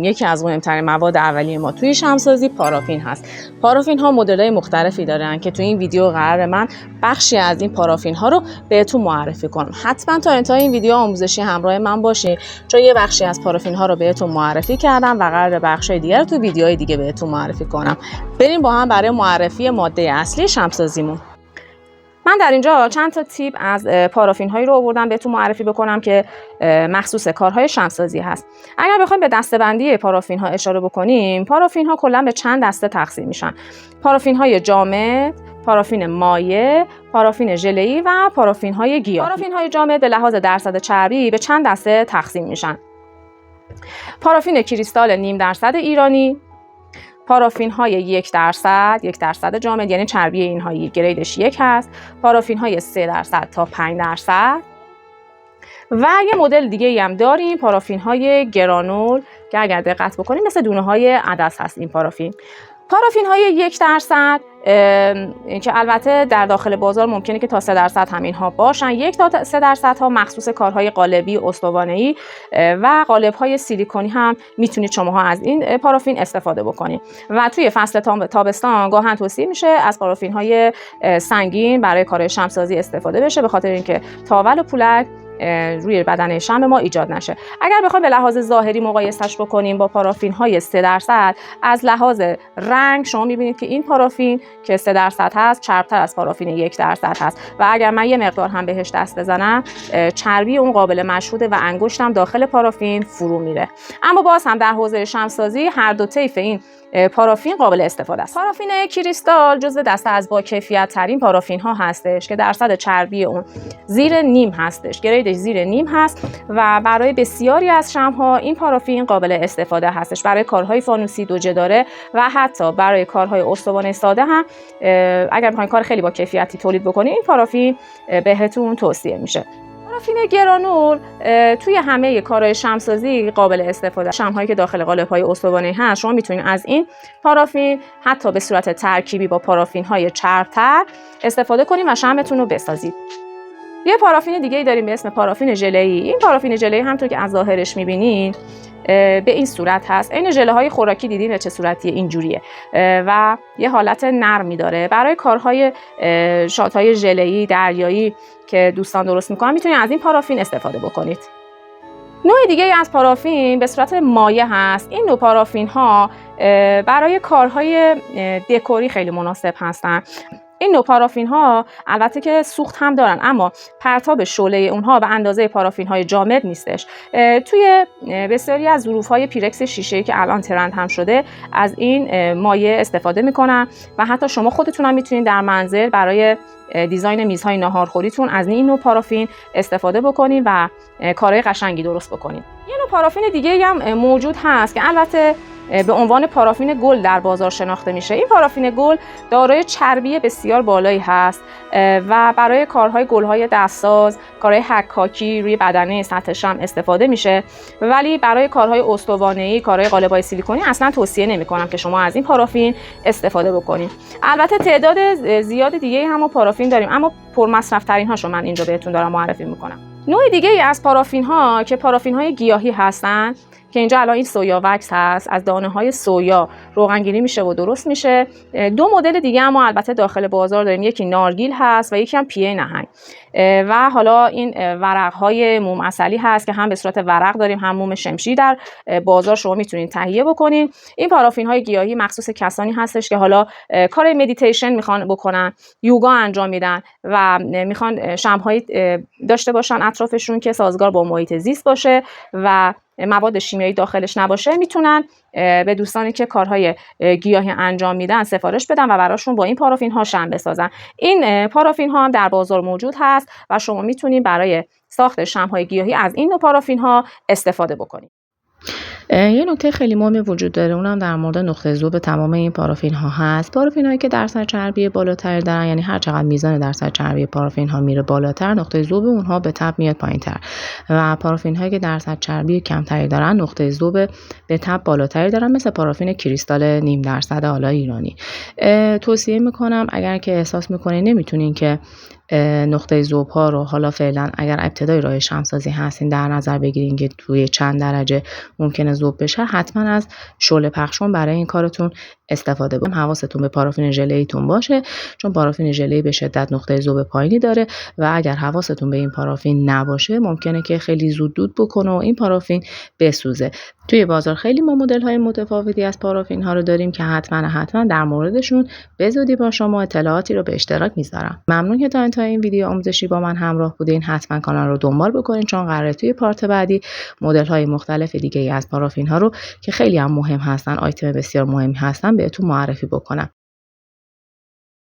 یکی از مهمترین مواد اولیه ما توی شمعسازی پارافین هست. پارافین ها مدل‌های مختلفی دارن که توی این ویدیو قرار من بخشی از این پارافین ها رو بهتون معرفی کنم. حتما تا انتهای این ویدیو آموزشی همراه من باشین، چون یه بخشی از پارافین ها رو بهتون معرفی کردم و قرار بخشای دیگر رو تو ویدیوهای دیگه بهتون معرفی کنم. بریم با هم برای معرفی ماده اصلی شمعسازیمون. من در اینجا چند تا تیپ از پارافین هایی رو آوردم بهتون معرفی بکنم که مخصوص کارهای شمعسازی هست. اگر بخوایم به دسته‌بندی پارافین ها اشاره بکنیم، پارافین ها کلا به چند دسته تقسیم میشن: پارافین های جامد، پارافین مایع، پارافین ژله‌ای و پارافین های گیاهی. پارافین های جامد به لحاظ درصد چربی به چند دسته تقسیم میشن: پارافین کریستال نیم درصد ایرانی، پارافین های 1% جامد، یعنی چربی اینها گریدش 1 هست، پارافین های 3% تا 5%. و یه مدل دیگه هم داریم، پارافین های گرانول که اگر دقت بکنیم مثل دونه های عدس هست. این پارافین های 1% که البته در داخل بازار ممکنه که تا 3% همین ها باشن. 1 تا 3% ها مخصوص کارهای قالبی، استوانه‌ای و قالب های سیلیکونی هم میتونید شماها از این پارافین استفاده بکنید. و توی فصل تابستان گاهن توصیه میشه از پارافین های سنگین برای کار شمعسازی استفاده بشه، به خاطر اینکه تاول و پولک روی بدن شمع ما ایجاد نشه. اگر بخوایم به لحاظ ظاهری مقایسهش بکنیم با پارافین های 3%، از لحاظ رنگ شما میبینید که این پارافین که 3% هست چربتر از پارافین 1% هست و اگر من یه مقدار هم بهش دست بزنم چربی اون قابل مشهوده و انگشتم داخل پارافین فرو میره. اما باز هم در حوزه شمعسازی هر دو طیف این پارافین قابل استفاده است. پارافین کریستال جزو دسته از با کیفیت ترین پارافین ها هستش که درصد چربی اون زیر نیم هستش، گریدش زیر نیم هست و برای بسیاری از شمع ها این پارافین قابل استفاده هستش. برای کارهای فانوسی، دوجه داره و حتی برای کارهای استوانه ساده هم اگر بخواید کار خیلی با کیفیتی تولید بکنید این پارافین بهتون توصیه میشه. پارافین گرانول توی همه کارهای شمعسازی قابل استفاده. شمع‌هایی که داخل قالب‌های استوانه‌ای هست شما میتونید از این پارافین حتی به صورت ترکیبی با پارافین‌های چرب‌تر استفاده کنید و شمعتون رو بسازید. یه پارافین دیگه ای داریم به اسم پارافین ژله‌ای. این پارافین ژله‌ای همونطور که از ظاهرش می‌بینید به این صورت هست. این ژله‌های خوراکی دیدین چه صورتیه، اینجوریه و یه حالت نرمی داره. برای کارهای شات‌های ژله‌ای دریایی که دوستان درست میکنن میتونید از این پارافین استفاده بکنید. نوع دیگه از پارافین به صورت مایع هست. این نوع پارافین ها برای کارهای دکوری خیلی مناسب هستن. این نوع پارافین ها البته که سوخت هم دارن اما پرتاب شعله اونها به اندازه پارافین های جامد نیستش. توی بسیاری از ظروف های پیرکس شیشه‌ای که الان ترند هم شده از این مایع استفاده میکنن و حتی شما خودتون هم میتونید در منزل برای دیزاین میزهای ناهارخوریتون از این نوع پارافین استفاده بکنید و کارهای قشنگی درست بکنید. یه نوع پارافین دیگه هم موجود هست که البته به عنوان پارافین گل در بازار شناخته میشه. این پارافین گل دارای چربی بسیار بالایی هست و برای کارهای گل‌های دستساز، کارهای حکاکی روی بدنه سطح شمع استفاده میشه، ولی برای کارهای استوانه‌ای، کارهای قالب‌های سیلیکونی اصلا توصیه نمی‌کنم که شما از این پارافین استفاده بکنید. البته تعداد زیاد دیگه هم پارافین داریم اما پرمصرف ترین هاشو من اینجا بهتون دارم معرفی می‌کنم. نوع دیگه ای از پارافین ها که پارافین های گیاهی هستن که اینجا الان این سویا وکس هست، از دانه های سویا روغنگیری میشه و درست میشه. دو مدل دیگه هم ما البته داخل بازار داریم، یکی نارگیل هست و یکی هم پیه نهنگ و حالا این ورق های موم عسلی هست که هم به صورت ورق داریم هم موم شمشیر در بازار شما میتونید تهیه بکنین. این پارافین های گیاهی مخصوص کسانی هستش که حالا کار مدیتیشن میخوان بکنن، یوگا انجام میدن و میخوان شمع‌هایی داشته باشن اطرافشون که سازگار با محیط زیست باشه و مواد شیمیایی داخلش نباشه، میتونن به دوستانی که کارهای گیاهی انجام میدن سفارش بدن و براشون با این پارافین ها شمع بسازن. این پارافین ها هم در بازار موجود هست و شما میتونید برای ساخت شمع های گیاهی از این نوع پارافین ها استفاده بکنید. یه نکته خیلی مهمی وجود داره، اونم در مورد نقطه ذوب تمام این پارافین ها هست. پارافین هایی که درصد چربی بالاتری دارن، یعنی هر چقدر میزان درصد چربی پارافین ها میره بالاتر، نقطه ذوب اونها به تبع میاد پایینتر و پارافین هایی که درصد چربی کمتری دارن نقطه ذوب به تبع بالاتری دارن، مثل پارافین کریستال نیم درصد حالا ایرانی. توصیه میکنم اگر که احساس میکنین نمیتونین که نقطه ذوب ها رو حالا فعلا اگر ابتدای راه شمع‌سازی هستین در نظر بگیرین که توی چند درجه ممکنه ذوب بشه، حتما از شعله پخشون برای این کارتون استفاده بکنید. حواستون به پارافین ژله‌ایتون باشه، چون پارافین ژله‌ای به شدت نقطه ذوب پایینی داره و اگر حواستون به این پارافین نباشه ممکنه که خیلی زود دود بکنه و این پارافین بسوزه. توی بازار خیلی ما مدل‌های متفاوتی از پارافین ها رو داریم که حتما در موردشون به زودی با شما اطلاعاتی رو به اشتراک میذارم. ممنون که تا انتهای این ویدیو آموزشی با من همراه بودین. حتما کانال رو دنبال بکنین چون قراره توی پارت بعدی مدل‌های مختلف دیگه ای از پارافین ها رو که خیلی هم مهم هستن، آیتم بسیار مهمی هستن، بهتون معرفی بکنم.